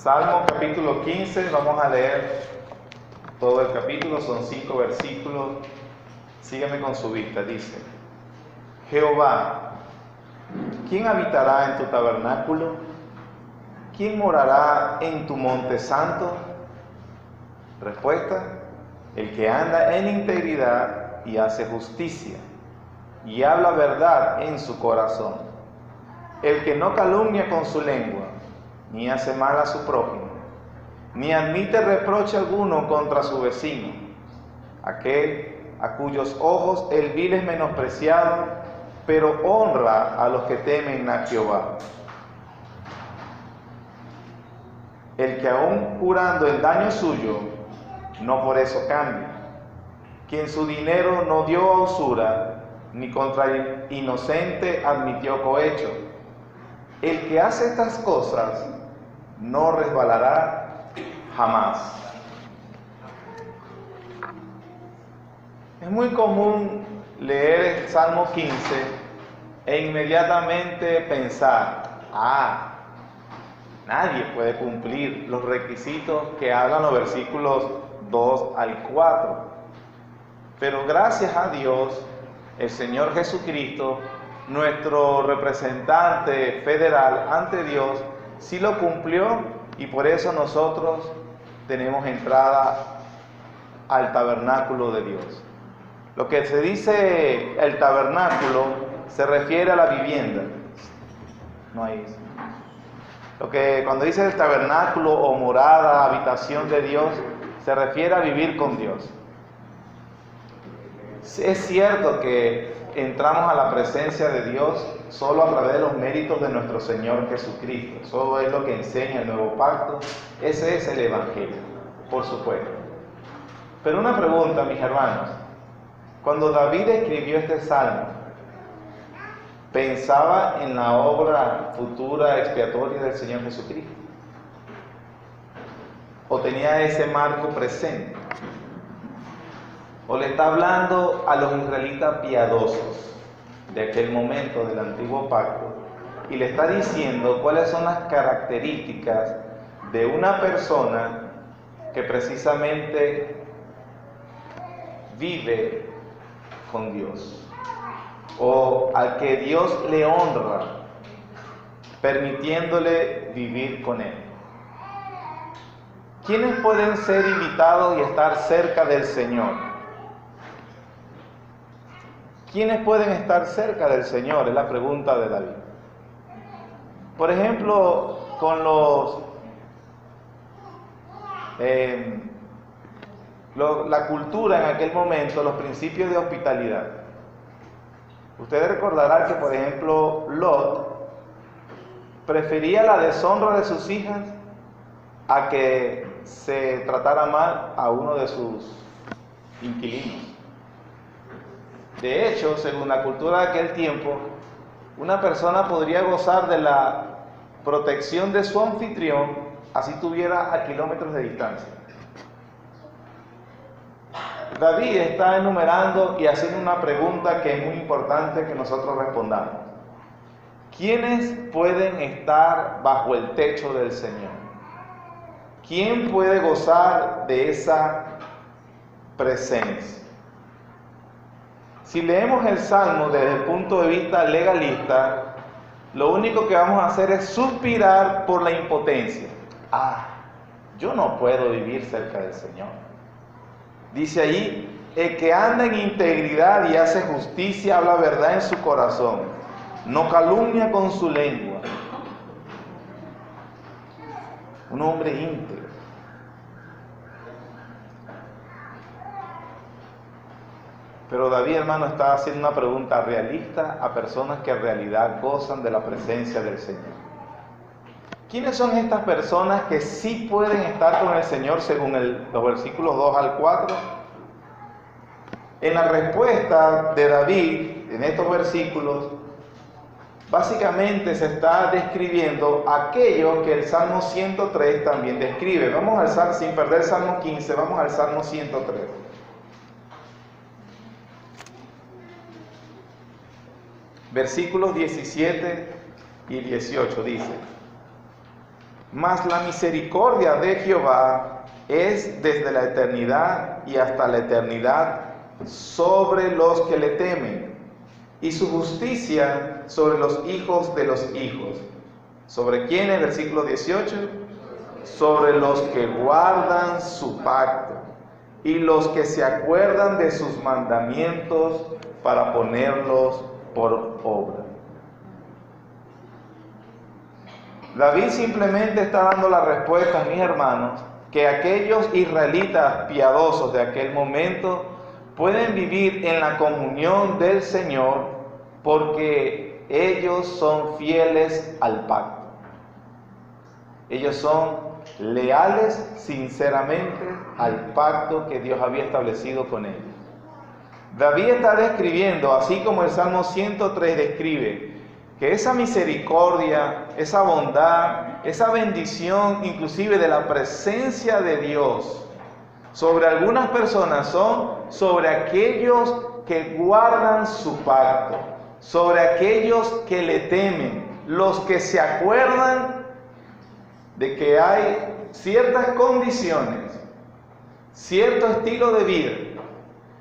Salmo capítulo 15, vamos a leer todo el capítulo, son 5 versículos. Sígueme con su vista, dice: Jehová, ¿quién habitará en tu tabernáculo? ¿Quién morará en tu monte santo? Respuesta: el que anda en integridad y hace justicia, y habla verdad en su corazón. El que no calumnia con su lengua, ni hace mal a su prójimo, ni admite reproche alguno contra su vecino. Aquel a cuyos ojos el vil es menospreciado, pero honra a los que temen a Jehová. El que aun jurando el daño suyo, no por eso cambia. Quien su dinero no dio a usura, ni contra el inocente admitió cohecho. El que hace estas cosas no resbalará jamás. Es muy común leer el Salmo 15 e inmediatamente pensar: nadie puede cumplir los requisitos que hablan los versículos 2 al 4. Pero gracias a Dios, el Señor Jesucristo, nuestro representante federal ante Dios, sí lo cumplió, y por eso nosotros tenemos entrada al tabernáculo de Dios. Lo que se dice el tabernáculo se refiere a la vivienda. No hay eso. Cuando dice el tabernáculo o morada, habitación de Dios, se refiere a vivir con Dios. Es cierto que entramos a la presencia de Dios solo a través de los méritos de nuestro Señor Jesucristo. Eso es lo que enseña el Nuevo Pacto. Ese es el Evangelio, por supuesto. Pero una pregunta, mis hermanos. Cuando David escribió este salmo, ¿pensaba en la obra futura expiatoria del Señor Jesucristo? ¿O tenía ese marco presente? ¿O le está hablando a los israelitas piadosos de aquel momento del antiguo pacto y le está diciendo cuáles son las características de una persona que precisamente vive con Dios, o al que Dios le honra permitiéndole vivir con Él? ¿Quiénes pueden ser invitados y estar cerca del Señor? ¿Quiénes pueden estar cerca del Señor? Es la pregunta de David. Por ejemplo, con la cultura en aquel momento, los principios de hospitalidad. Ustedes recordarán que, por ejemplo, Lot prefería la deshonra de sus hijas a que se tratara mal a uno de sus inquilinos. De hecho, según la cultura de aquel tiempo, una persona podría gozar de la protección de su anfitrión así tuviera a kilómetros de distancia. David está enumerando y haciendo una pregunta que es muy importante que nosotros respondamos. ¿Quiénes pueden estar bajo el techo del Señor? ¿Quién puede gozar de esa presencia? Si leemos el Salmo desde el punto de vista legalista, lo único que vamos a hacer es suspirar por la impotencia. Yo no puedo vivir cerca del Señor. Dice allí: el que anda en integridad y hace justicia, habla verdad en su corazón, no calumnia con su lengua. Un hombre íntegro. Pero David, hermano, está haciendo una pregunta realista a personas que en realidad gozan de la presencia del Señor. ¿Quiénes son estas personas que sí pueden estar con el Señor según los versículos 2 al 4? En la respuesta de David, en estos versículos, básicamente se está describiendo aquello que el Salmo 103 también describe. Sin perder el Salmo 15, vamos al Salmo 103. Versículos 17 y 18 dice: Mas la misericordia de Jehová es desde la eternidad y hasta la eternidad sobre los que le temen, y su justicia sobre los hijos de los hijos. ¿Sobre quiénes? Versículo 18. Sobre los que guardan su pacto y los que se acuerdan de sus mandamientos para ponerlos por obra. David simplemente está dando la respuesta, mis hermanos, que aquellos israelitas piadosos de aquel momento pueden vivir en la comunión del Señor porque ellos son fieles al pacto. Ellos son leales sinceramente al pacto que Dios había establecido con ellos. David está describiendo, así como el Salmo 103 describe, que esa misericordia, esa bondad, esa bendición inclusive de la presencia de Dios sobre algunas personas son sobre aquellos que guardan su pacto, sobre aquellos que le temen, los que se acuerdan de que hay ciertas condiciones, cierto estilo de vida,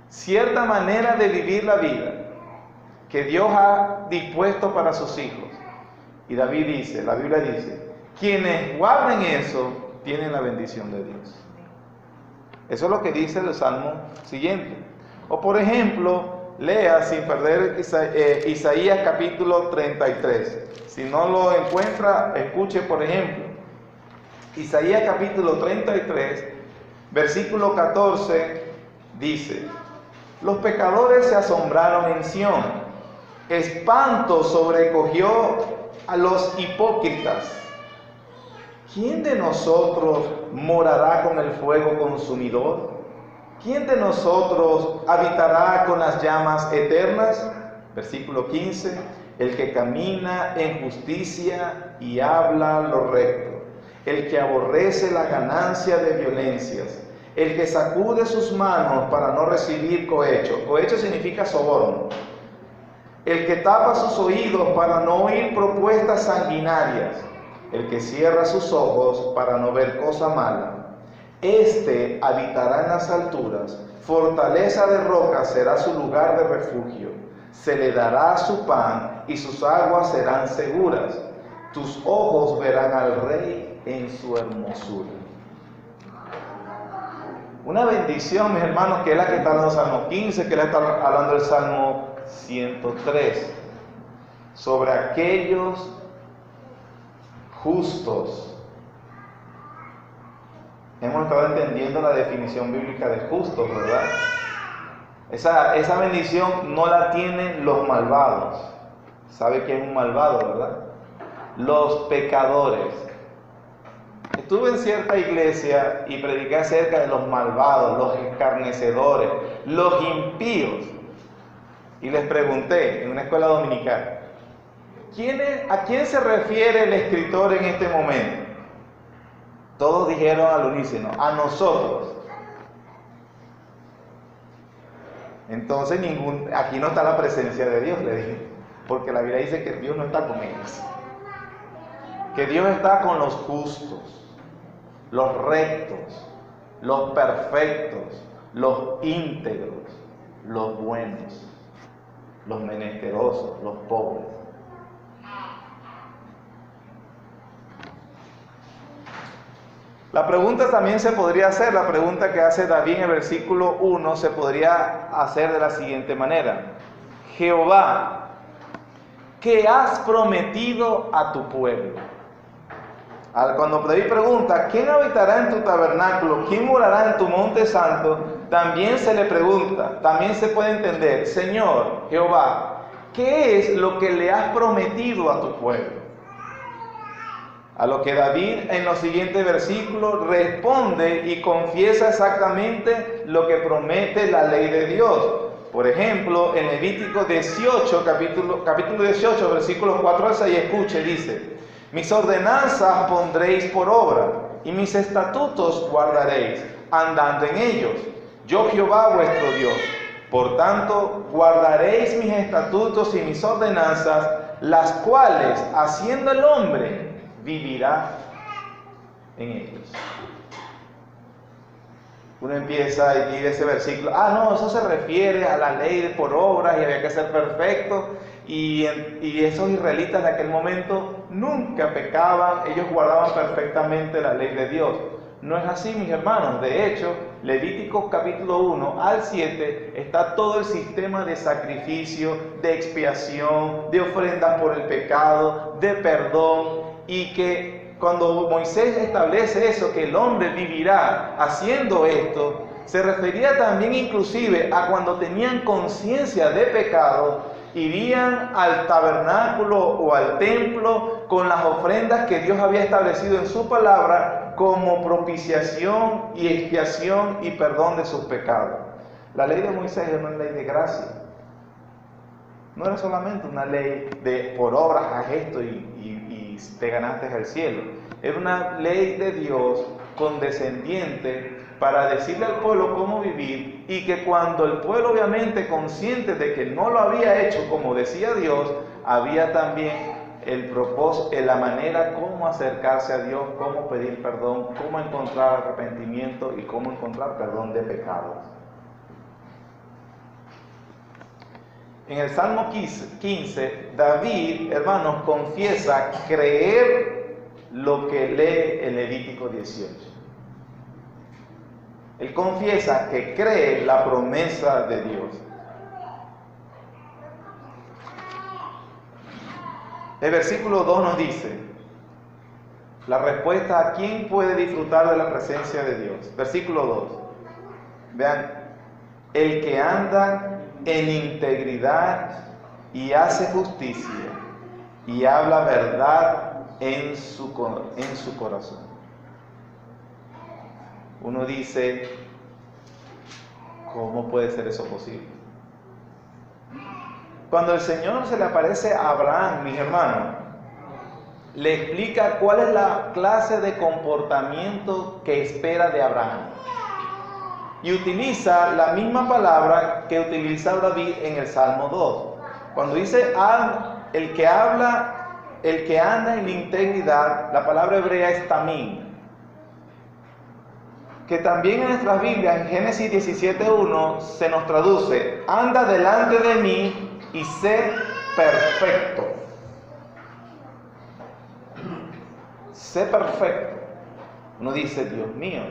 cierta manera de vivir la vida que Dios ha dispuesto para sus hijos. Y David dice, la Biblia dice, quienes guarden eso tienen la bendición de Dios. Eso es lo que dice el Salmo siguiente. O por ejemplo, lea sin perder Isaías capítulo 33. Si no lo encuentra, escuche por ejemplo. Isaías capítulo 33, versículo 14, dice: los pecadores se asombraron en Sión, espanto sobrecogió a los hipócritas. ¿Quién de nosotros morará con el fuego consumidor? ¿Quién de nosotros habitará con las llamas eternas? Versículo 15, el que camina en justicia y habla lo recto, el que aborrece la ganancia de violencias, el que sacude sus manos para no recibir cohecho. Cohecho significa soborno. El que tapa sus oídos para no oír propuestas sanguinarias, el que cierra sus ojos para no ver cosa mala. Este habitará en las alturas, fortaleza de roca será su lugar de refugio. Se le dará su pan y sus aguas serán seguras. Tus ojos verán al Rey en su hermosura. Una bendición, mis hermanos, que es la que está hablando el Salmo 15, que es la que está hablando el Salmo 103, sobre aquellos justos. Hemos estado entendiendo la definición bíblica de justos, ¿verdad? Esa bendición no la tienen los malvados. ¿Sabe quién es un malvado, verdad? Los pecadores. Estuve en cierta iglesia y prediqué acerca de los malvados, los escarnecedores, los impíos. Y les pregunté en una escuela dominical, ¿a quién se refiere el escritor en este momento? Todos dijeron al unísono, a nosotros. Entonces aquí no está la presencia de Dios, le dije, porque la Biblia dice que Dios no está con ellos, que Dios está con los justos, los rectos, los perfectos, los íntegros, los buenos, los menesterosos, los pobres. La pregunta también se podría hacer, la pregunta que hace David en el versículo 1 se podría hacer de la siguiente manera: Jehová, ¿qué has prometido a tu pueblo? Cuando David pregunta, ¿quién habitará en tu tabernáculo? ¿Quién morará en tu monte santo? También se le pregunta, también se puede entender, Señor, Jehová, ¿qué es lo que le has prometido a tu pueblo? A lo que David en los siguientes versículos responde y confiesa exactamente lo que promete la ley de Dios. Por ejemplo, en Levítico 18, capítulo 18, versículos 4 al 6, escuche, dice: mis ordenanzas pondréis por obra, y mis estatutos guardaréis, andando en ellos. Yo Jehová vuestro Dios. Por tanto, guardaréis mis estatutos y mis ordenanzas, las cuales, haciendo el hombre, vivirá. en ellos. Uno empieza y dice ese versículo, no, eso se refiere a la ley de por obras y había que ser perfecto, y esos israelitas de aquel momento nunca pecaban, ellos guardaban perfectamente la ley de Dios. No es así, mis hermanos. De hecho, Levíticos capítulo 1 al 7 está todo el sistema de sacrificio, de expiación, de ofrendas por el pecado, de perdón, y que cuando Moisés establece eso, que el hombre vivirá haciendo esto, se refería también inclusive a cuando tenían conciencia de pecado, irían al tabernáculo o al templo con las ofrendas que Dios había establecido en su palabra como propiciación y expiación y perdón de sus pecados. La ley de Moisés era una ley de gracia. No era solamente una ley de por obras haz esto y te ganaste el cielo. Era una ley de Dios condescendiente para decirle al pueblo cómo vivir, y que cuando el pueblo, obviamente consciente de que no lo había hecho como decía Dios, había también el propósito, la manera cómo acercarse a Dios, cómo pedir perdón, cómo encontrar arrepentimiento y cómo encontrar perdón de pecados. En el Salmo 15, David, hermanos, confiesa creer lo que lee el Levítico 18. Él confiesa que cree la promesa de Dios. El versículo 2 nos dice la respuesta a quién puede disfrutar de la presencia de Dios. Versículo 2. Vean, el que anda en integridad y hace justicia y habla verdad en su corazón. Uno dice, ¿cómo puede ser eso posible? Cuando el Señor se le aparece a Abraham, mis hermanos, le explica cuál es la clase de comportamiento que espera de Abraham. Y utiliza la misma palabra que utiliza David en el Salmo 2. Cuando dice el que anda en integridad, la palabra hebrea es tamim, que también en nuestras Biblias, en Génesis 17:1, se nos traduce, anda delante de mí y sé perfecto. Sé perfecto. Uno dice, Dios mío,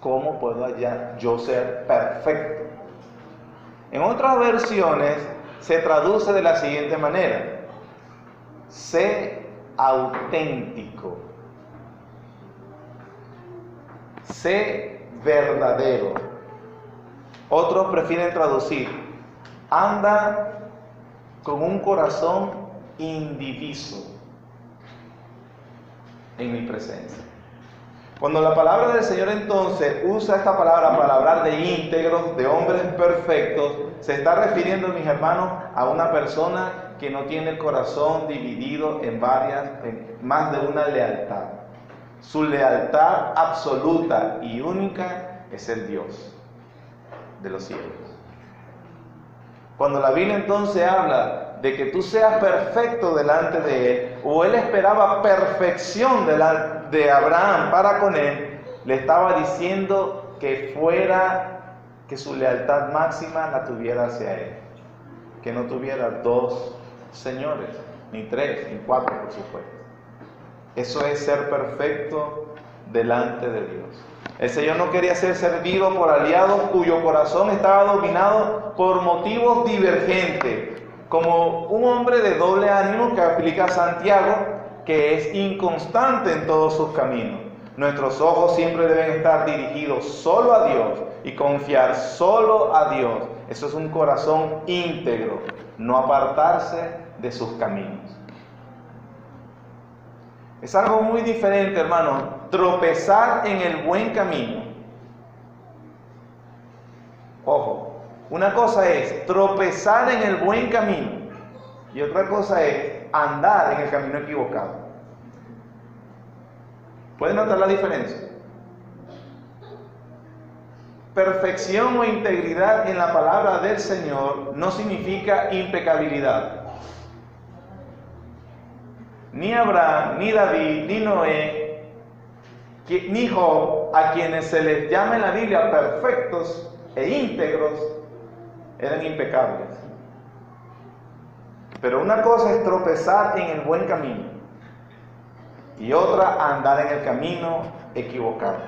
¿cómo puedo yo ser perfecto? En otras versiones se traduce de la siguiente manera, sé auténtico, sé verdadero. Otros prefieren traducir, anda con un corazón indiviso en mi presencia. Cuando la palabra del Señor entonces usa esta palabra para hablar de íntegros, de hombres perfectos, se está refiriendo, mis hermanos, a una persona que no tiene el corazón dividido en más de una lealtad. Su lealtad absoluta y única es el Dios de los cielos. Cuando la Biblia entonces habla de que tú seas perfecto delante de Él, o Él esperaba perfección de Abraham para con Él, le estaba diciendo que su lealtad máxima la tuviera hacia Él. Que no tuviera dos señores, ni tres, ni cuatro, por supuesto. Eso es ser perfecto delante de Dios. El Señor no quería ser servido por aliados cuyo corazón estaba dominado por motivos divergentes, como un hombre de doble ánimo que aplica Santiago, que es inconstante en todos sus caminos. Nuestros ojos siempre deben estar dirigidos solo a Dios y confiar solo a Dios. Eso es un corazón íntegro, no apartarse de sus caminos. Es algo muy diferente, hermano, tropezar en el buen camino. Ojo, una cosa es tropezar en el buen camino y otra cosa es andar en el camino equivocado. ¿Pueden notar la diferencia? Perfección o integridad en la palabra del Señor no significa impecabilidad. Ni Abraham, ni David, ni Noé Ni Job, a quienes se les llama en la Biblia perfectos e íntegros, eran impecables. Pero una cosa es tropezar en el buen camino y otra andar en el camino equivocado.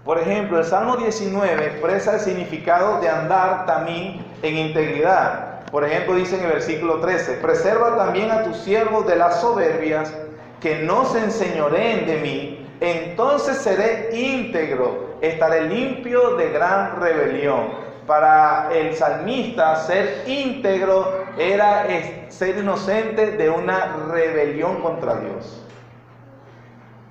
Por ejemplo, el Salmo 19 expresa el significado de andar también en integridad. Por ejemplo, dice en el versículo 13: preserva también a tus siervos de las soberbias, que no se enseñoreen de mí, entonces seré íntegro, estaré limpio de gran rebelión. Para el salmista, ser íntegro era ser inocente de una rebelión contra Dios.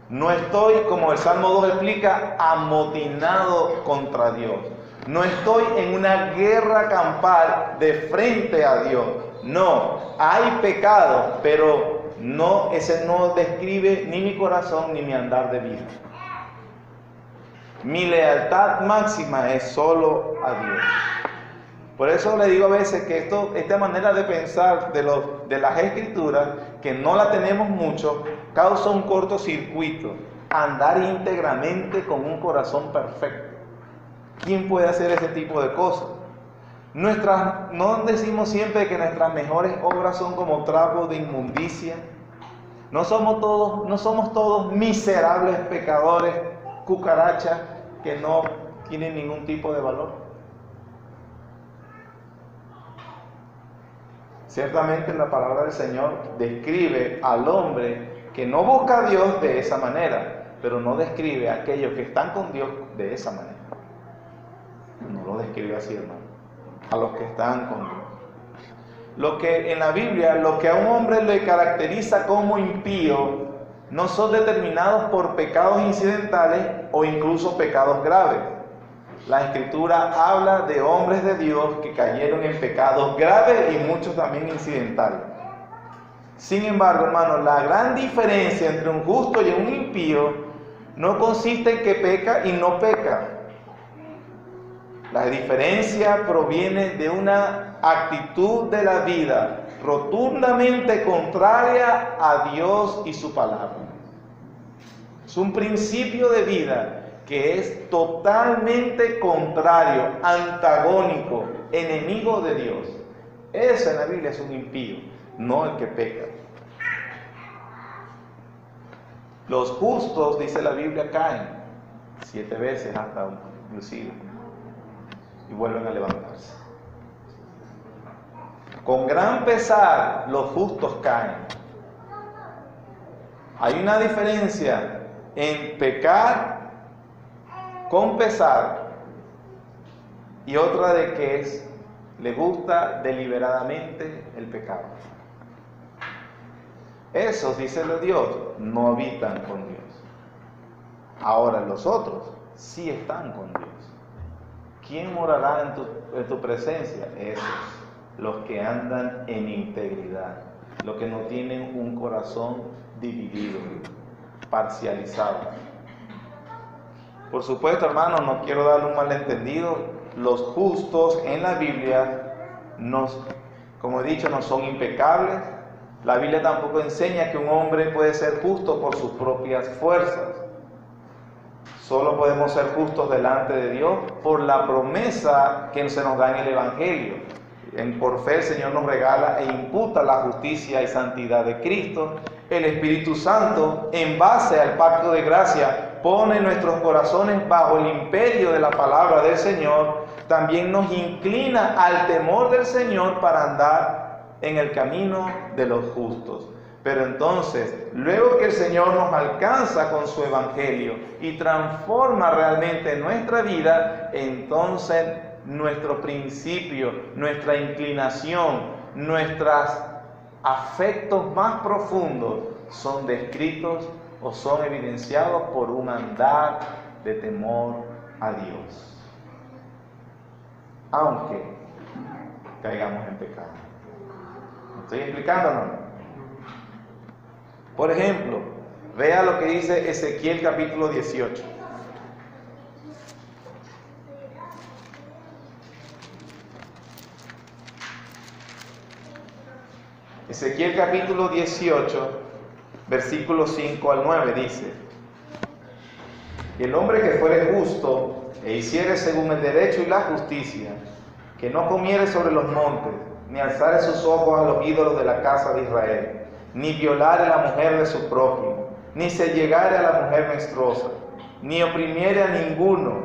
No estoy, como el Salmo 2 explica, amotinado contra Dios. No estoy en una guerra campal de frente a Dios. No, hay pecado, pero no, ese no describe ni mi corazón ni mi andar de vida. Mi lealtad máxima es solo a Dios. Por eso le digo a veces que esta manera de pensar de las Escrituras, que no la tenemos mucho, causa un cortocircuito. Andar íntegramente con un corazón perfecto. ¿Quién puede hacer ese tipo de cosas? No decimos siempre que nuestras mejores obras son como trapos de inmundicia. No somos todos miserables pecadores, cucarachas que no tienen ningún tipo de valor. Ciertamente la palabra del Señor describe al hombre que no busca a Dios de esa manera, pero no describe a aquellos que están con Dios de esa manera. No lo describe así, hermano. A los que están con Dios. Lo que en la Biblia, lo que a un hombre le caracteriza como impío, no son determinados por pecados incidentales o incluso pecados graves. La Escritura habla de hombres de Dios que cayeron en pecados graves y muchos también incidentales. Sin embargo, hermanos, la gran diferencia entre un justo y un impío no consiste en que peca y no peca. La diferencia proviene de una actitud de la vida rotundamente contraria a Dios y su palabra. Es un principio de vida que es totalmente contrario, antagónico, enemigo de Dios. Ese en la Biblia es un impío, no el que peca. Los justos, dice la Biblia, caen 7 veces hasta inclusive y vuelven a levantarse. Con gran pesar los justos caen. Hay una diferencia en pecar con pesar y otra de que le gusta deliberadamente el pecado. Esos, dice Dios, no habitan con Dios. Ahora los otros sí están con Dios. ¿Quién morará en tu presencia? Esos, los que andan en integridad, los que no tienen un corazón dividido, parcializado. Por supuesto, hermanos, no quiero darle un malentendido. Los justos en la Biblia, como he dicho, no son impecables. La Biblia tampoco enseña que un hombre puede ser justo por sus propias fuerzas. Solo podemos ser justos delante de Dios por la promesa que se nos da en el Evangelio. Por fe el Señor nos regala e imputa la justicia y santidad de Cristo. El Espíritu Santo, en base al pacto de gracia, pone nuestros corazones bajo el imperio de la palabra del Señor. También nos inclina al temor del Señor para andar en el camino de los justos. Pero entonces, luego que el Señor nos alcanza con su Evangelio y transforma realmente nuestra vida, entonces nuestro principio, nuestra inclinación, nuestros afectos más profundos son descritos o son evidenciados por un andar de temor a Dios, aunque caigamos en pecado. ¿Me estoy explicándonos? Por ejemplo, vea lo que dice Ezequiel capítulo 18. Ezequiel capítulo 18, versículos 5 al 9 dice: Y el hombre que fuere justo e hiciere según el derecho y la justicia, que no comiere sobre los montes, ni alzare sus ojos a los ídolos de la casa de Israel, ni violare a la mujer de su prójimo, ni se llegare a la mujer menstruosa, ni oprimiere a ninguno,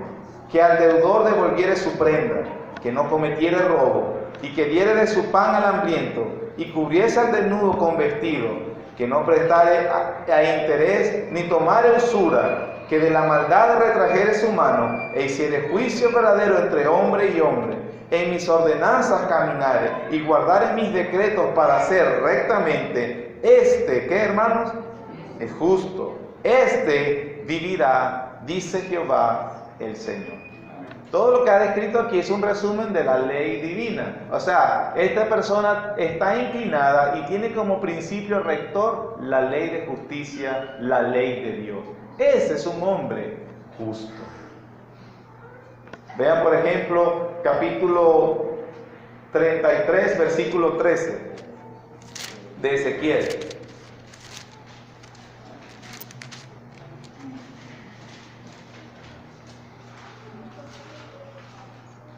que al deudor devolviere su prenda, que no cometiere robo, y que diere de su pan al hambriento, y cubriese al desnudo con vestido, que no prestare a interés, ni tomare usura, que de la maldad retrajere su mano, e hiciere juicio verdadero entre hombre y hombre, en mis ordenanzas caminare, y guardare mis decretos para hacer rectamente, ¿qué, hermanos? Es justo, vivirá, dice Jehová el Señor. Todo lo que ha descrito aquí es un resumen de la ley divina. O sea, esta persona está inclinada y tiene como principio rector la ley de justicia, la ley de Dios. Ese es un hombre justo. Vean, por ejemplo, capítulo 33, versículo 13 de Ezequiel.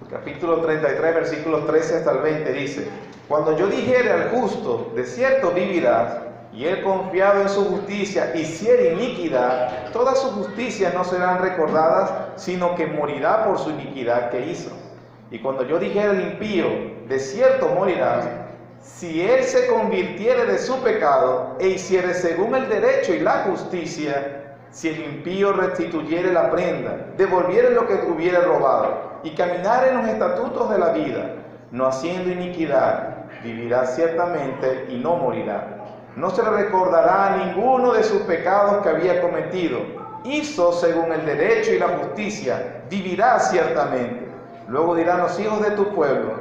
Capítulo 33, versículos 13 hasta el 20 dice: Cuando yo dijere al justo, de cierto vivirás, y él confiado en su justicia hiciere iniquidad, todas sus justicias no serán recordadas, sino que morirá por su iniquidad que hizo. Y cuando yo dijere al impío, de cierto morirás, si él se convirtiere de su pecado e hiciere según el derecho y la justicia, si el impío restituyere la prenda, devolviere lo que hubiere robado, y caminare en los estatutos de la vida, no haciendo iniquidad, vivirá ciertamente y no morirá. No se le recordará a ninguno de sus pecados que había cometido. Hizo según el derecho y la justicia, vivirá ciertamente. Luego dirán los hijos de tu pueblo: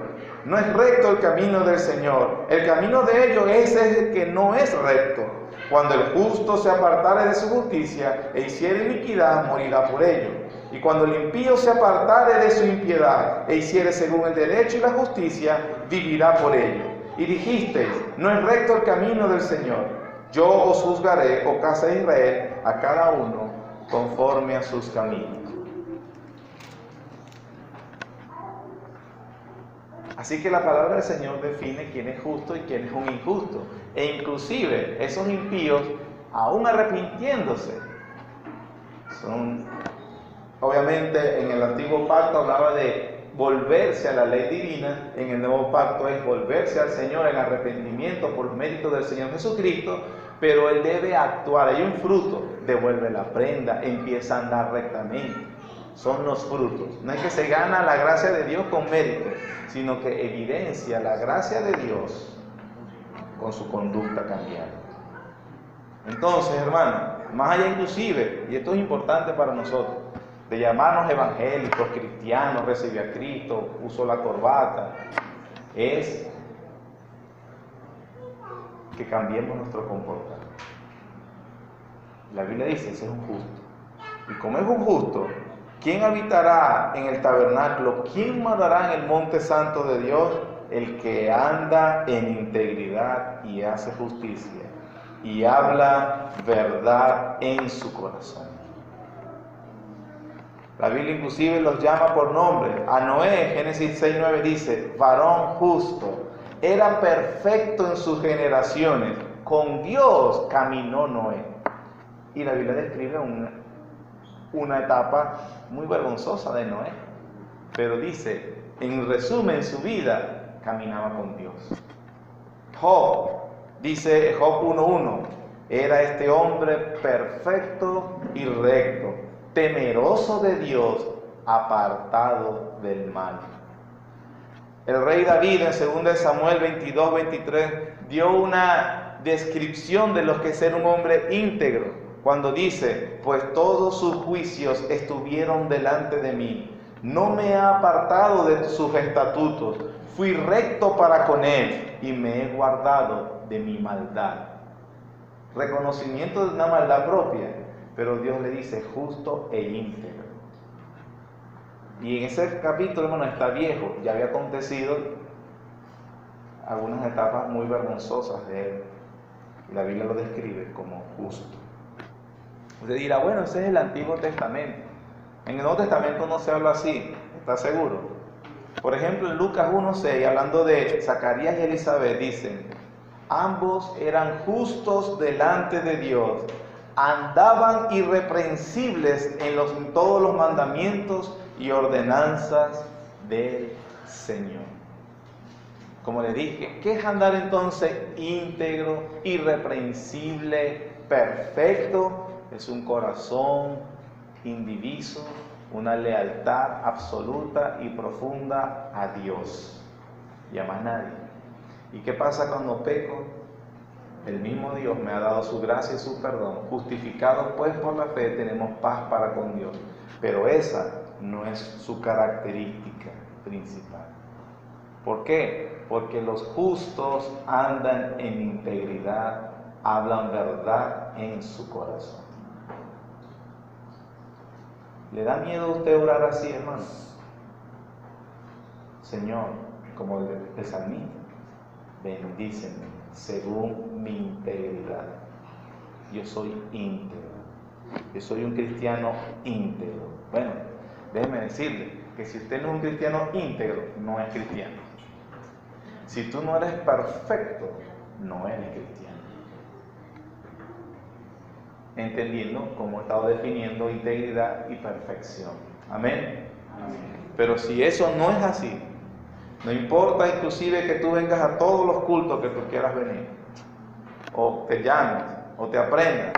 no es recto el camino del Señor, el camino de ellos es el que no es recto. Cuando el justo se apartare de su justicia e hiciere iniquidad, morirá por ello. Y cuando el impío se apartare de su impiedad e hiciere según el derecho y la justicia, vivirá por ello. Y dijisteis: no es recto el camino del Señor. Yo os juzgaré, oh casa de Israel, a cada uno conforme a sus caminos. Así que la palabra del Señor define quién es justo y quién es un injusto. E inclusive esos impíos, aún arrepintiéndose, obviamente en el antiguo pacto hablaba de volverse a la ley divina, en el nuevo pacto es volverse al Señor en arrepentimiento por los méritos del Señor Jesucristo, pero Él debe actuar, hay un fruto, devuelve la prenda, empieza a andar rectamente. Son los frutos. No es que se gana la gracia de Dios con mérito, sino que evidencia la gracia de Dios con su conducta cambiada. Entonces, hermanos, más allá inclusive, y esto es importante para nosotros, de llamarnos evangélicos, cristianos, recibí a Cristo, uso la corbata, es que cambiemos nuestro comportamiento. La Biblia dice: ese es un justo. Y como es un justo, ¿quién habitará en el tabernáculo? ¿Quién morará en el monte santo de Dios? El que anda en integridad y hace justicia y habla verdad en su corazón. La Biblia inclusive los llama por nombre. A Noé, Génesis 6:9 dice: varón justo, era perfecto en sus generaciones, con Dios caminó Noé. Y la Biblia describe una etapa muy vergonzosa de Noé, pero dice, en resumen, su vida caminaba con Dios. Job, dice Job 1:1, era este hombre perfecto y recto, temeroso de Dios, apartado del mal. El rey David en 2 Samuel 22:23 dio una descripción de lo que es ser un hombre íntegro, cuando dice: pues todos sus juicios estuvieron delante de mí, no me he apartado de sus estatutos, fui recto para con él y me he guardado de mi maldad. Reconocimiento de una maldad propia, pero Dios le dice justo e íntegro. Y en ese capítulo, hermano, está viejo, ya había acontecido algunas etapas muy vergonzosas de él, y la Biblia lo describe como justo. Usted dirá: bueno, ese es el Antiguo Testamento. En el Nuevo Testamento no se habla así, ¿estás seguro? Por ejemplo, en Lucas 1:6, hablando de Zacarías y Elizabeth, dicen: ambos eran justos delante de Dios, andaban irreprensibles en todos los mandamientos y ordenanzas del Señor. Como le dije, ¿qué es andar entonces íntegro, irreprensible, perfecto? Es un corazón indiviso, una lealtad absoluta y profunda a Dios y a más nadie. ¿Y qué pasa cuando peco? El mismo Dios me ha dado su gracia y su perdón. Justificados pues por la fe tenemos paz para con Dios. Pero esa no es su característica principal. ¿Por qué? Porque los justos andan en integridad, hablan verdad en su corazón. ¿Le da miedo a usted orar así, hermano? Señor, como el salmista, bendíceme según mi integridad. Yo soy íntegro. Yo soy un cristiano íntegro. Bueno, déjeme decirle que si usted no es un cristiano íntegro, no es cristiano. Si tú no eres perfecto, no eres cristiano. Entendiendo cómo he estado definiendo integridad y perfección. Amén. Amén. Pero si eso no es así, no importa inclusive que tú vengas a todos los cultos que tú quieras venir, o te llames, o te aprendas.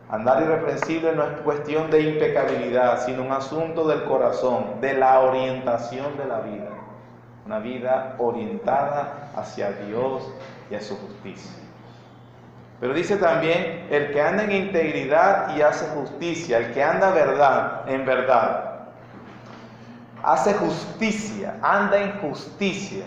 Andar irreprensible no es cuestión de impecabilidad, sino un asunto del corazón, de la orientación de la vida. Una vida orientada hacia Dios y a su justicia. Pero dice también, el que anda en integridad y hace justicia, el que anda en verdad, hace justicia, anda en justicia.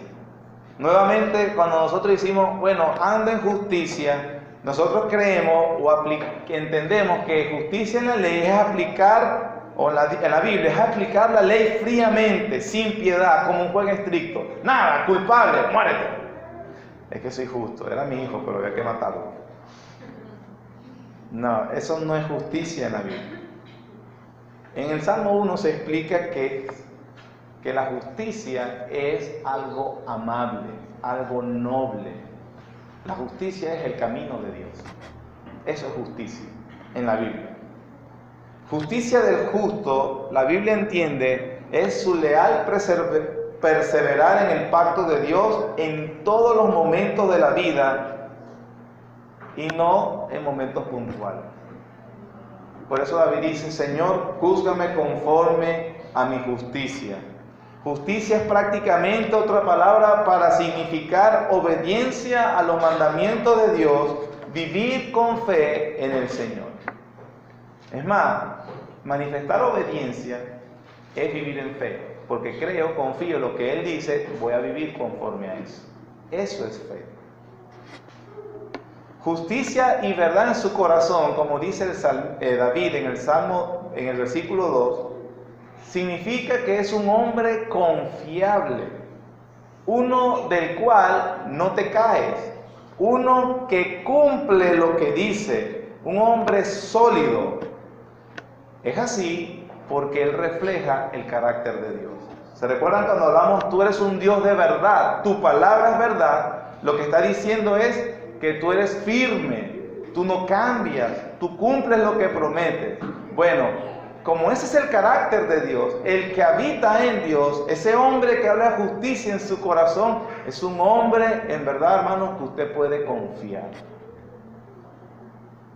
Nuevamente, cuando nosotros decimos, bueno, anda en justicia, nosotros creemos o entendemos que justicia en la ley es aplicar, o en la Biblia, es aplicar la ley fríamente, sin piedad, como un juez estricto. Nada, culpable, muérete. Es que soy justo, era mi hijo, pero había que matarlo. No, eso no es justicia en la Biblia. En el Salmo 1 se explica que la justicia es algo amable, algo noble. La justicia es el camino de Dios. Eso es justicia en la Biblia. Justicia del justo, la Biblia entiende, es su leal perseverar en el pacto de Dios en todos los momentos de la vida y no en momentos puntuales. Por eso David dice, Señor, júzgame conforme a mi justicia. Justicia es prácticamente otra palabra para significar obediencia a los mandamientos de Dios, vivir con fe en el Señor. Es más, manifestar obediencia es vivir en fe, porque creo, confío en lo que Él dice, voy a vivir conforme a eso. Eso es fe. Justicia y verdad en su corazón, como dice David en el Salmo, en el versículo 2, significa que es un hombre confiable, uno del cual no te caes, uno que cumple lo que dice, un hombre sólido. Es así porque él refleja el carácter de Dios. ¿Se recuerdan cuando hablamos, tú eres un Dios de verdad, tu palabra es verdad? Lo que está diciendo es que tú eres firme, tú no cambias, tú cumples lo que prometes. Bueno, como ese es el carácter de Dios, el que habita en Dios, ese hombre que habla justicia en su corazón, es un hombre, en verdad, hermanos, que usted puede confiar.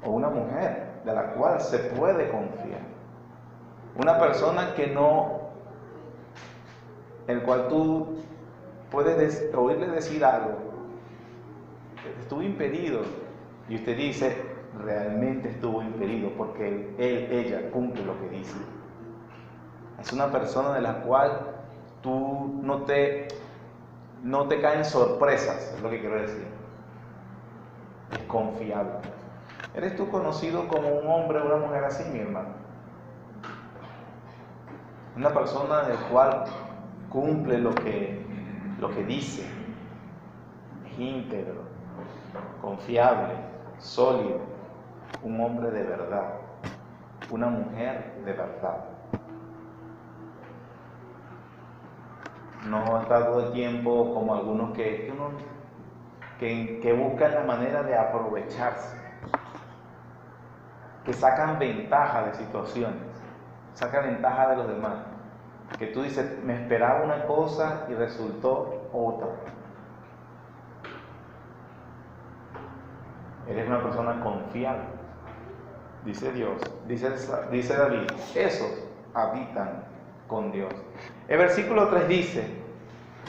O una mujer de la cual se puede confiar. Una persona que no, el cual tú puedes oírle decir algo, estuvo impedido, y usted dice, realmente estuvo impedido, porque ella cumple lo que dice. Es una persona de la cual tú no te caen sorpresas, es lo que quiero decir. Es confiable. ¿Eres tú conocido como un hombre o una mujer así, mi hermano? Una persona del cual cumple lo que dice, es íntegro, confiable, sólido, un hombre de verdad, una mujer de verdad. No está todo el tiempo como algunos que buscan la manera de aprovecharse, que sacan ventaja de situaciones, sacan ventaja de los demás. Que tú dices, me esperaba una cosa y resultó otra. Eres una persona confiable, dice Dios, dice David, esos habitan con Dios. El versículo 3 dice,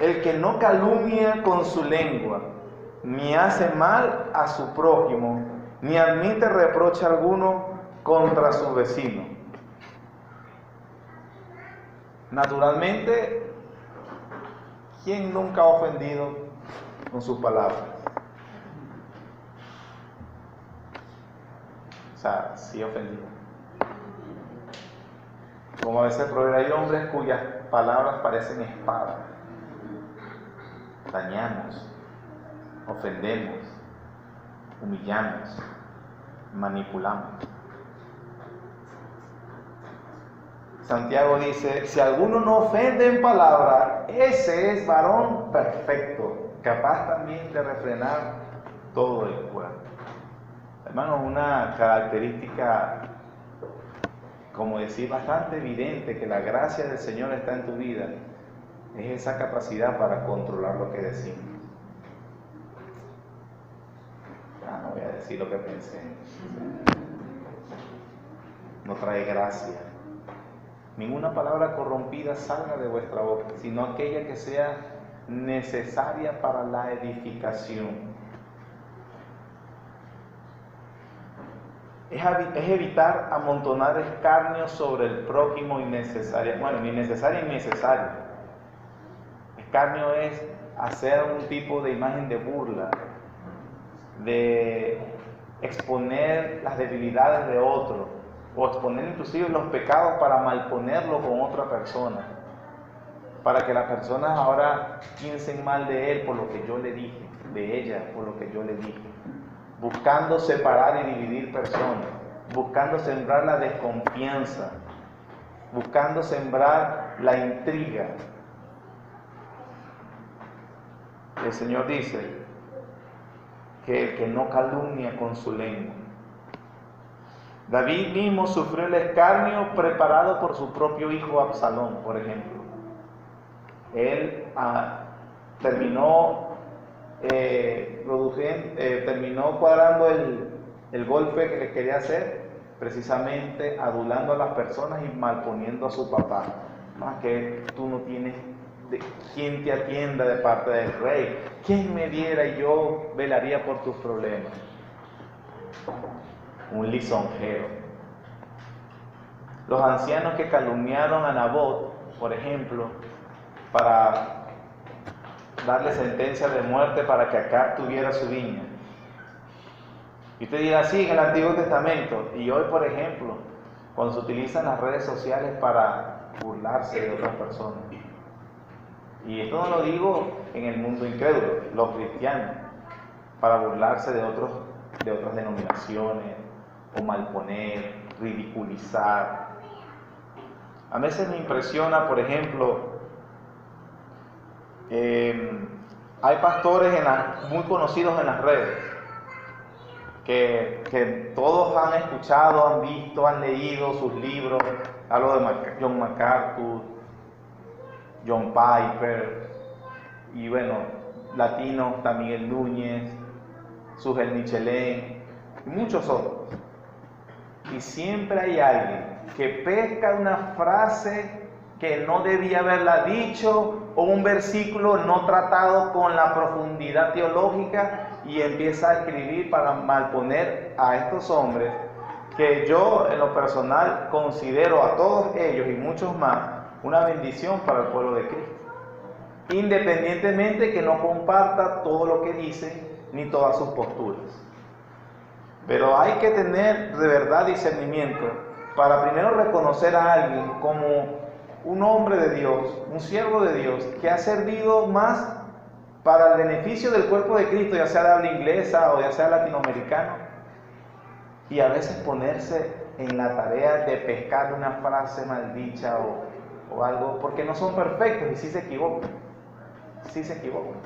el que no calumnia con su lengua, ni hace mal a su prójimo, ni admite reproche alguno contra su vecino. Naturalmente, ¿quién nunca ha ofendido con sus palabras? O sea, sí ofendido. Como a veces hay hombres cuyas palabras parecen espadas. Dañamos, ofendemos, humillamos, manipulamos. Santiago dice, si alguno no ofende en palabra, ese es varón perfecto, capaz también de refrenar todo el cuerpo. Hermanos, una característica, como decir, bastante evidente que la gracia del Señor está en tu vida, es esa capacidad para controlar lo que decimos. Ya no voy a decir lo que pensé. No trae gracia. Ninguna palabra corrompida salga de vuestra boca, sino aquella que sea necesaria para la edificación. Es evitar amontonar escarnio sobre el prójimo innecesario. Bueno, ni necesario ni innecesario. Escarnio es hacer un tipo de imagen de burla, de exponer las debilidades de otro, o exponer inclusive los pecados para malponerlo con otra persona, para que las personas ahora piensen mal de él por lo que yo le dije, de ella por lo que yo le dije, buscando separar y dividir personas, buscando sembrar la desconfianza, buscando sembrar la intriga. El Señor dice que el que no calumnia con su lengua. David mismo sufrió el escarnio preparado por su propio hijo Absalón, por ejemplo. Él terminó cuadrando el golpe que le quería hacer, precisamente adulando a las personas y malponiendo a su papá. Más que tú no tienes quien te atienda de parte del rey, quien me diera y yo velaría por tus problemas. Un lisonjero. Los ancianos que calumniaron a Nabot, por ejemplo, para darle sentencia de muerte para que Acab tuviera su viña. Y usted dirá, sí, en el Antiguo Testamento. Y hoy, por ejemplo, cuando se utilizan las redes sociales para burlarse de otras personas. Y esto no lo digo en el mundo incrédulo, los cristianos, para burlarse de otras denominaciones, o malponer, ridiculizar. A veces me impresiona, por ejemplo, hay pastores muy conocidos en las redes, que todos han escuchado, han visto, han leído sus libros. Hablo de John MacArthur, John Piper, y bueno, latinos, Miguel Núñez, Sugel Michelén, y muchos otros. Y siempre hay alguien que pesca una frase que no debía haberla dicho, o un versículo no tratado con la profundidad teológica, y empieza a escribir para malponer a estos hombres, que yo en lo personal considero a todos ellos y muchos más una bendición para el pueblo de Cristo, independientemente que no comparta todo lo que dicen ni todas sus posturas. Pero hay que tener de verdad discernimiento para primero reconocer a alguien como un hombre de Dios, un siervo de Dios, que ha servido más para el beneficio del cuerpo de Cristo, ya sea de habla inglesa o ya sea latinoamericano, y a veces ponerse en la tarea de pescar una frase maldicha o algo, porque no son perfectos y sí se equivocan. Sí se equivocan.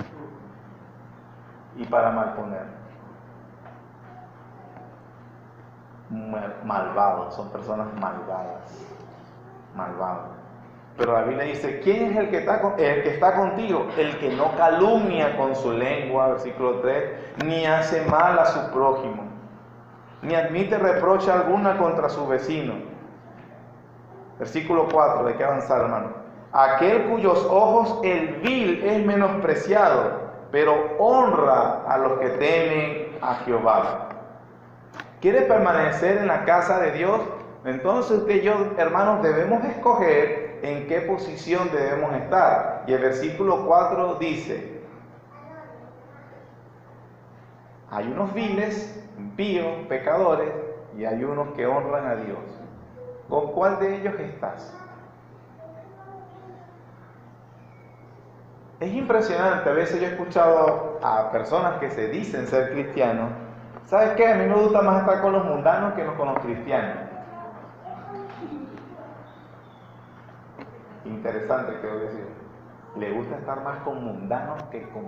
Y para malponer. Malvados, son personas malvadas. Malvados. Pero la Biblia dice, ¿quién es el que está contigo? El que no calumnia con su lengua, versículo 3, ni hace mal a su prójimo, ni admite reproche alguna contra su vecino. Versículo 4, hay que avanzar, hermano. Aquel cuyos ojos el vil es menospreciado, pero honra a los que temen a Jehová. ¿Quiere permanecer en la casa de Dios? Entonces usted y yo, hermanos, debemos escoger en qué posición debemos estar. Y el versículo 4 dice, hay unos viles, impíos, pecadores, y hay unos que honran a Dios. ¿Con cuál de ellos estás? Es impresionante, a veces yo he escuchado a personas que se dicen ser cristianos. ¿Sabes qué? A mí me gusta más estar con los mundanos que con los cristianos. Interesante, quiero decir. Le gusta estar más con mundanos que con...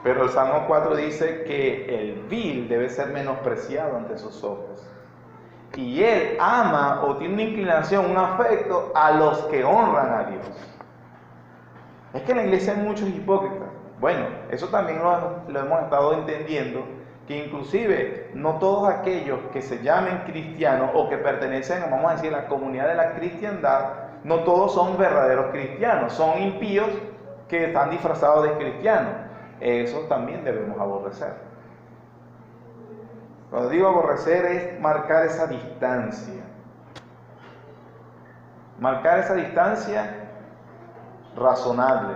Pero el Salmo 4 dice que el vil debe ser menospreciado ante sus ojos. Y él ama o tiene una inclinación, un afecto a los que honran a Dios. Es que en la iglesia hay muchos hipócritas. Bueno, eso también lo hemos estado entendiendo, que inclusive no todos aquellos que se llamen cristianos o que pertenecen, vamos a decir, a la comunidad de la cristiandad, no todos son verdaderos cristianos, son impíos que están disfrazados de cristianos. Eso también debemos aborrecer. Cuando digo aborrecer es marcar esa distancia. Marcar esa distancia razonable.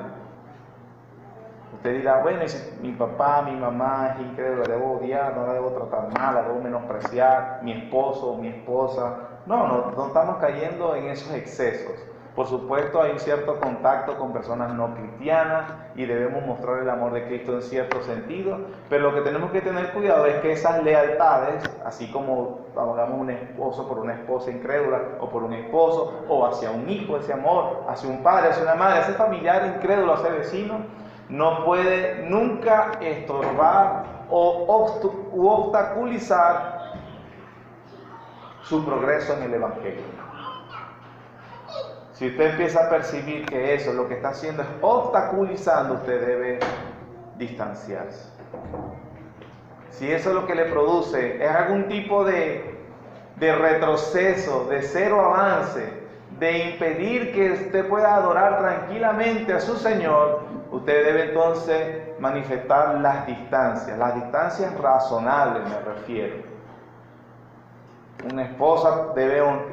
Usted dirá, bueno, si mi papá, mi mamá es incrédula, la debo odiar, no la debo tratar mal, la debo menospreciar, mi esposo, mi esposa. No estamos cayendo en esos excesos. Por supuesto hay un cierto contacto con personas no cristianas y debemos mostrar el amor de Cristo en cierto sentido, pero lo que tenemos que tener cuidado es que esas lealtades, así como hagamos un esposo por una esposa incrédula o por un esposo, o hacia un hijo, ese amor, hacia un padre, hacia una madre, ese familiar incrédulo, ese vecino, no puede nunca estorbar u obstaculizar su progreso en el Evangelio. Si usted empieza a percibir que eso lo que está haciendo es obstaculizando, usted debe distanciarse. Si eso es lo que le produce es algún tipo de retroceso, de cero avance, de impedir que usted pueda adorar tranquilamente a su Señor, usted debe entonces manifestar las distancias razonables me refiero. Una esposa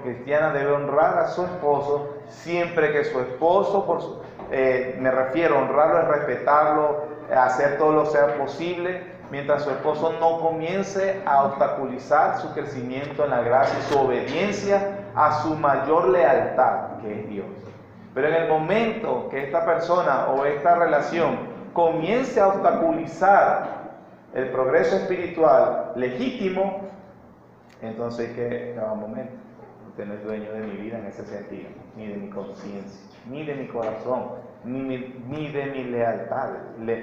cristiana debe honrar a su esposo siempre que su esposo, me refiero a honrarlo, es respetarlo, hacer todo lo que sea posible, mientras su esposo no comience a obstaculizar su crecimiento en la gracia y su obediencia a su mayor lealtad, que es Dios. Pero en el momento que esta persona o esta relación comience a obstaculizar el progreso espiritual legítimo, entonces hay que, un momento, usted no es dueño de mi vida en ese sentido, ni de mi conciencia, ni de mi corazón, ni de mis lealtades,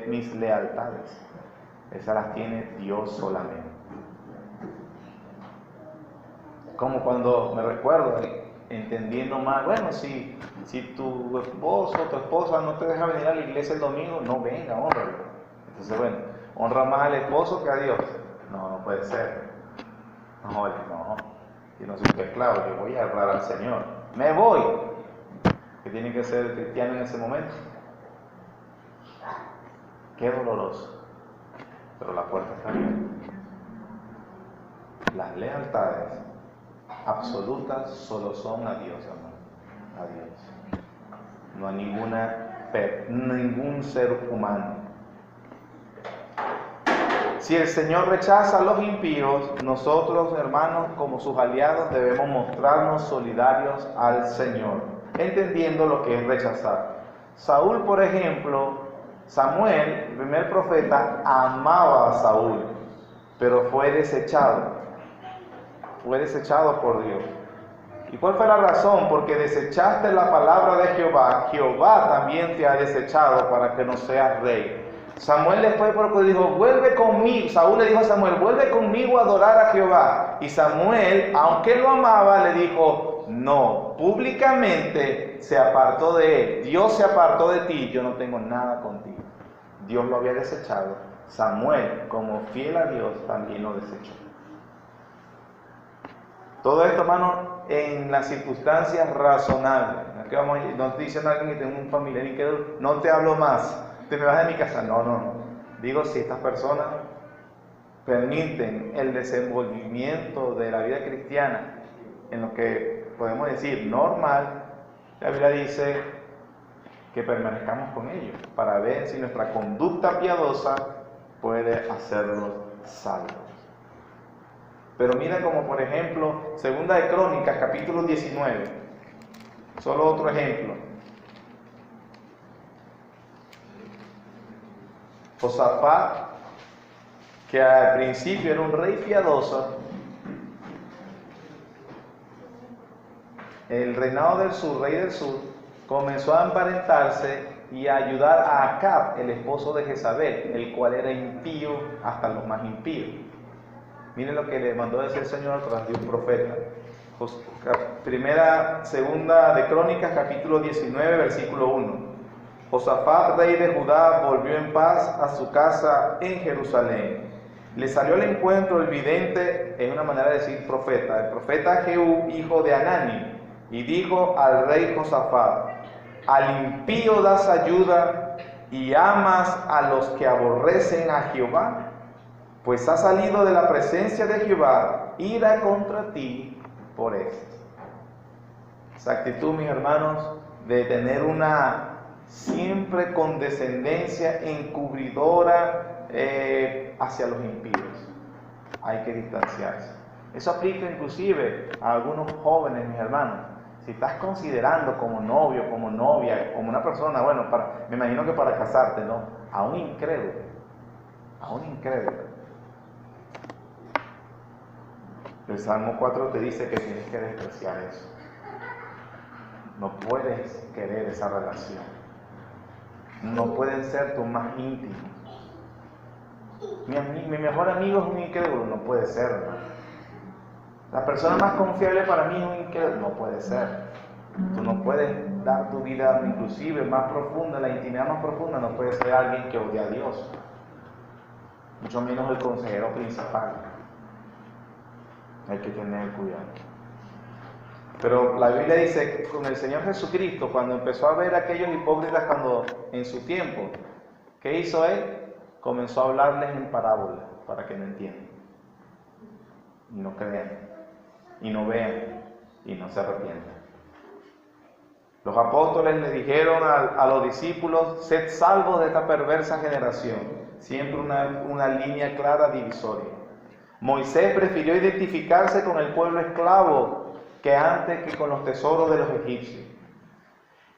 mis lealtades. Esas las tiene Dios solamente. Como cuando me recuerdo, entendiendo más, bueno, si tu esposo o tu esposa no te deja venir a la iglesia el domingo, no venga, honralo. Entonces, bueno, honra más al esposo que a Dios. No puede ser. No, yo no soy tu esclavo, yo voy a honrar al Señor. Me voy. Que tiene que ser cristiano en ese momento. Qué doloroso. Pero la puerta está abierta. Las lealtades absolutas solo son a Dios, hermano. A Dios. No a ningún ser humano. Si el Señor rechaza a los impíos, nosotros, hermanos, como sus aliados, debemos mostrarnos solidarios al Señor, entendiendo lo que es rechazar. Saúl, por ejemplo, Samuel, el primer profeta, amaba a Saúl, pero fue desechado. fue desechado por Dios. ¿Y cuál fue la razón? Porque desechaste la palabra de Jehová. Jehová también te ha desechado para que no seas rey. Samuel después dijo, vuelve conmigo. Saúl le dijo a Samuel, vuelve conmigo a adorar a Jehová. Y Samuel, aunque lo amaba, le dijo, no, públicamente se apartó de él. Dios se apartó de ti, yo no tengo nada contigo. Dios lo había desechado. Samuel, como fiel a Dios, también lo desechó. Todo esto, hermano, en las circunstancias razonables. Aquí vamos, no estoy diciendo a alguien que tenga un familiar incrédulo, no te hablo más, te me vas de mi casa. No. Digo, si estas personas permiten el desenvolvimiento de la vida cristiana en lo que podemos decir normal, la Biblia dice que permanezcamos con ellos para ver si nuestra conducta piadosa puede hacerlos salvos. Pero mira como por ejemplo, Segunda de Crónicas, capítulo 19. Solo otro ejemplo. Josafat, que al principio era un rey piadoso, el reinado del sur, rey del sur, comenzó a emparentarse y a ayudar a Acab, el esposo de Jezabel, el cual era impío hasta los más impíos. Miren lo que le mandó decir el Señor a través de un profeta. Segunda de Crónicas, capítulo 19, versículo 1. Josafat, rey de Judá, volvió en paz a su casa en Jerusalén. Le salió al encuentro el vidente, es una manera de decir profeta, el profeta Jehú, hijo de Hanani, y dijo al rey Josafat, al impío das ayuda y amas a los que aborrecen a Jehová. Pues ha salido de la presencia de Jehová ira contra ti por esto. Esa actitud, mis hermanos, de tener una siempre condescendencia encubridora hacia los impíos. Hay que distanciarse. Eso aplica inclusive a algunos jóvenes, mis hermanos. Si estás considerando como novio, como novia, como una persona, bueno, me imagino que para casarte, ¿no? A un incrédulo. El Salmo 4 te dice que tienes que despreciar eso. No puedes querer esa relación. No pueden ser tus más íntimos. Mi mejor amigo es un incrédulo, no puede ser, hermano. La persona más confiable para mí es un incrédulo, no puede ser. Tú no puedes dar tu vida inclusive más profunda, la intimidad más profunda, no puede ser alguien que odia a Dios. Mucho menos el consejero principal. Hay que tener cuidado. Pero la Biblia dice que con el Señor Jesucristo, cuando empezó a ver a aquellos hipócritas en su tiempo, ¿qué hizo Él? Comenzó a hablarles en parábolas para que no entiendan. Y no crean, y no vean, y no se arrepientan. Los apóstoles le dijeron a los discípulos, sed salvos de esta perversa generación. Siempre una línea clara divisoria. Moisés prefirió identificarse con el pueblo esclavo que antes que con los tesoros de los egipcios.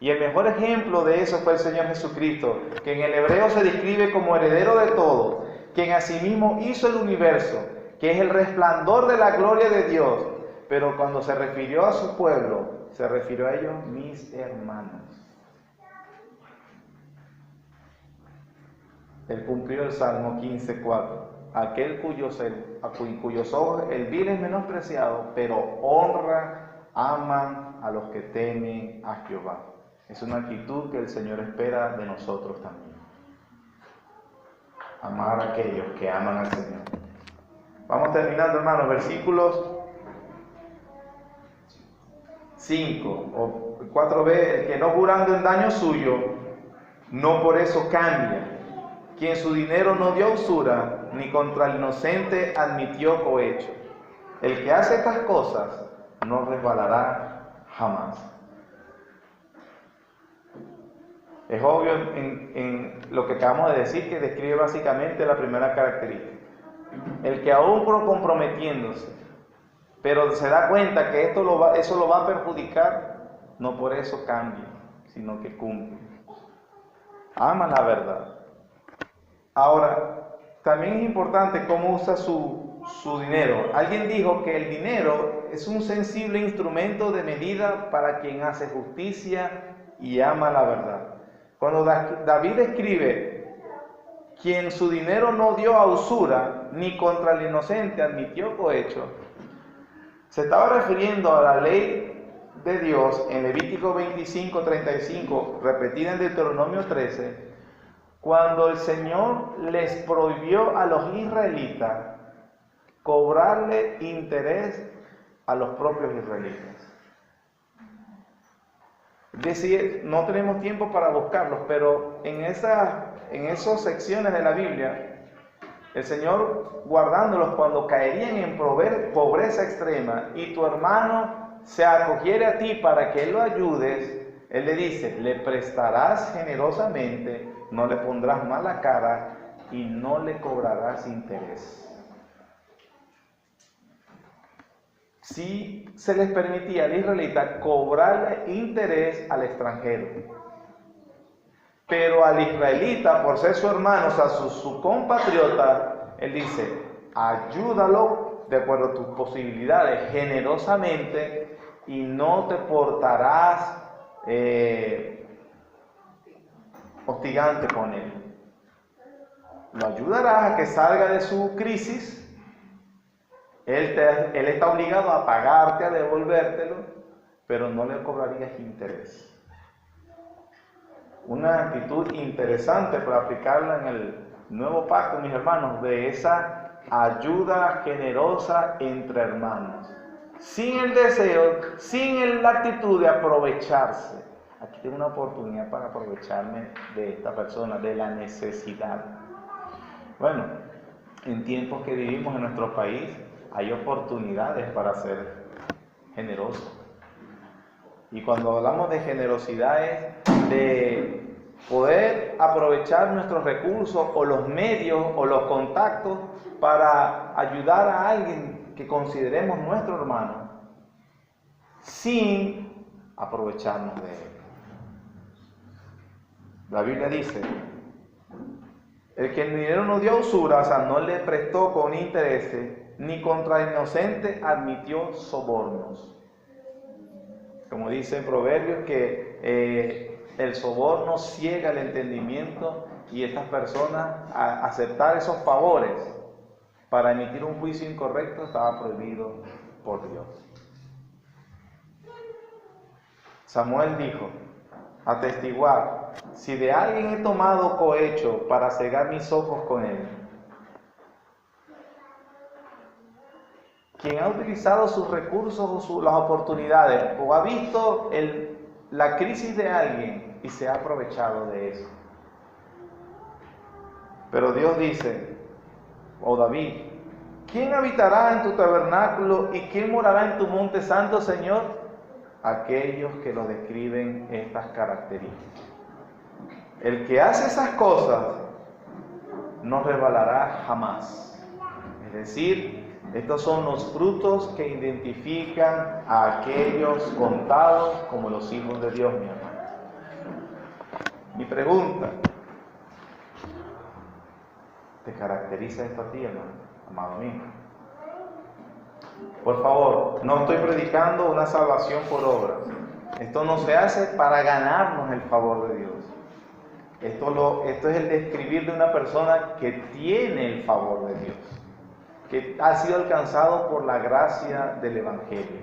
Y el mejor ejemplo de eso fue el Señor Jesucristo, que en el hebreo se describe como heredero de todo, quien asimismo hizo el universo, que es el resplandor de la gloria de Dios. Pero cuando se refirió a su pueblo, se refirió a ellos, mis hermanos. Él cumplió el Salmo 15:4. Aquel cuyos ojos el vil es menospreciado, pero honra, aman a los que temen a Jehová. Es una actitud que el Señor espera de nosotros también. Amar a aquellos que aman al Señor. Vamos terminando, hermanos, versículos 5 o 4b, el que no jurando en daño suyo, no por eso cambia. Quien su dinero no dio usura, ni contra el inocente admitió cohecho. El que hace estas cosas no resbalará jamás. Es obvio en lo que acabamos de decir que describe básicamente la primera característica. El que aún comprometiéndose, pero se da cuenta que eso lo va a perjudicar, no por eso cambia, sino que cumple. Ama la verdad. Ahora, también es importante cómo usa su su dinero. Alguien dijo que el dinero es un sensible instrumento de medida para quien hace justicia y ama la verdad. Cuando David escribe, quien su dinero no dio a usura, ni contra el inocente admitió cohecho, se estaba refiriendo a la ley de Dios en Levítico 25:35, repetida en Deuteronomio 13, cuando el Señor les prohibió a los israelitas cobrarle interés a los propios israelitas. Es decir, no tenemos tiempo para buscarlos, pero en esas secciones de la Biblia, el Señor guardándolos cuando caerían en pobreza extrema y tu hermano se acogiere a ti para que él lo ayudes, Él le dice, le prestarás generosamente, no le pondrás mala cara y no le cobrarás interés. Sí se les permitía al israelita cobrarle interés al extranjero, pero al israelita, por ser su hermano, o sea, su compatriota, Él dice, ayúdalo de acuerdo a tus posibilidades, generosamente, y no te portarás hostigante con él. Lo ayudarás a que salga de su crisis. Él está obligado a pagarte, a devolvértelo, pero no le cobrarías interés. Una actitud interesante para aplicarla en el nuevo pacto, mis hermanos, de esa ayuda generosa entre hermanos. Sin el deseo, sin la actitud de aprovecharse. Aquí tengo una oportunidad para aprovecharme de esta persona, de la necesidad. Bueno, en tiempos que vivimos en nuestro país, hay oportunidades para ser generosos. Y cuando hablamos de generosidad es de poder aprovechar nuestros recursos o los medios o los contactos para ayudar a alguien que consideremos nuestro hermano sin aprovecharnos de él. La Biblia dice, el que el dinero no dio usura, o sea, no le prestó con intereses, ni contra el inocente admitió sobornos. Como dice en Proverbios que el soborno ciega el entendimiento y estas personas a aceptar esos favores para emitir un juicio incorrecto estaba prohibido por Dios. Samuel dijo, atestiguar, si de alguien he tomado cohecho para cegar mis ojos con él, quien ha utilizado sus recursos o las oportunidades, o ha visto la crisis de alguien y se ha aprovechado de eso. Pero Dios dice, David, ¿quién habitará en tu tabernáculo y quién morará en tu monte santo, Señor? Aquellos que lo describen estas características. El que hace esas cosas no resbalará jamás. Es decir, estos son los frutos que identifican a aquellos contados como los hijos de Dios, mi hermano. Mi pregunta, ¿te caracteriza esto a ti, hermano, amado mío? Por favor, no estoy predicando una salvación por obras. Esto no se hace para ganarnos el favor de Dios. Esto es el describir de una persona que tiene el favor de Dios, que ha sido alcanzado por la gracia del Evangelio,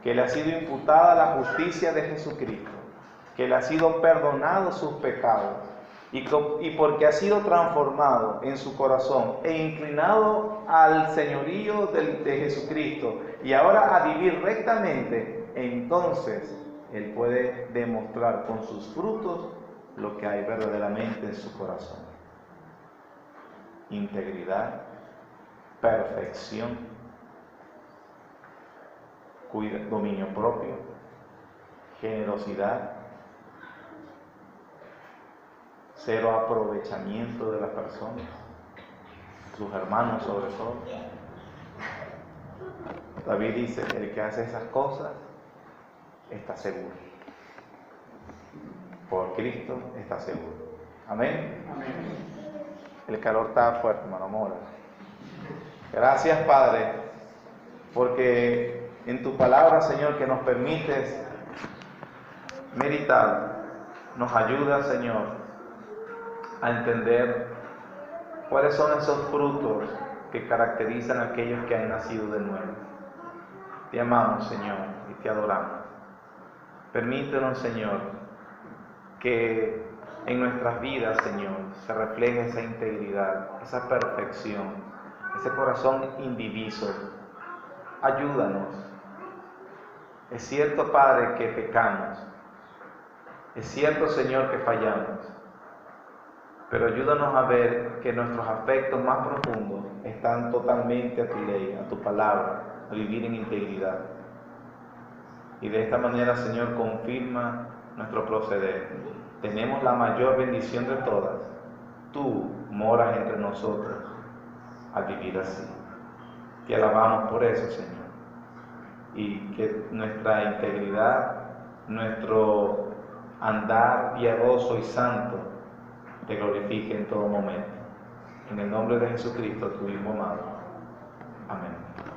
que le ha sido imputada la justicia de Jesucristo, que le ha sido perdonado sus pecados, y porque ha sido transformado en su corazón e inclinado al señorío de Jesucristo y ahora a vivir rectamente, entonces él puede demostrar con sus frutos lo que hay verdaderamente en su corazón: integridad, perfección, dominio propio, generosidad, cero aprovechamiento de las personas, sus hermanos sobre todo. David dice, el que hace esas cosas está seguro. Por Cristo está seguro. Amén. Amén. El calor está fuerte, hermano. Mora. Gracias, Padre, porque en tu palabra, Señor, que nos permites meditar, nos ayuda, Señor, a entender cuáles son esos frutos que caracterizan a aquellos que han nacido de nuevo. Te amamos, Señor, y te adoramos. Permítenos, Señor, que en nuestras vidas, Señor, se refleje esa integridad, esa perfección, ese corazón indiviso. Ayúdanos. Es cierto, Padre, que pecamos. Es cierto, Señor, que fallamos. Pero ayúdanos a ver que nuestros afectos más profundos están totalmente a tu ley, a tu palabra, a vivir en integridad. Y de esta manera, Señor, confirma nuestro proceder. Tenemos la mayor bendición de todas. Tú moras entre nosotros al vivir así. Te alabamos por eso, Señor. Y que nuestra integridad, nuestro andar piadoso y santo, te glorifique en todo momento. En el nombre de Jesucristo, tu Hijo amado. Amén.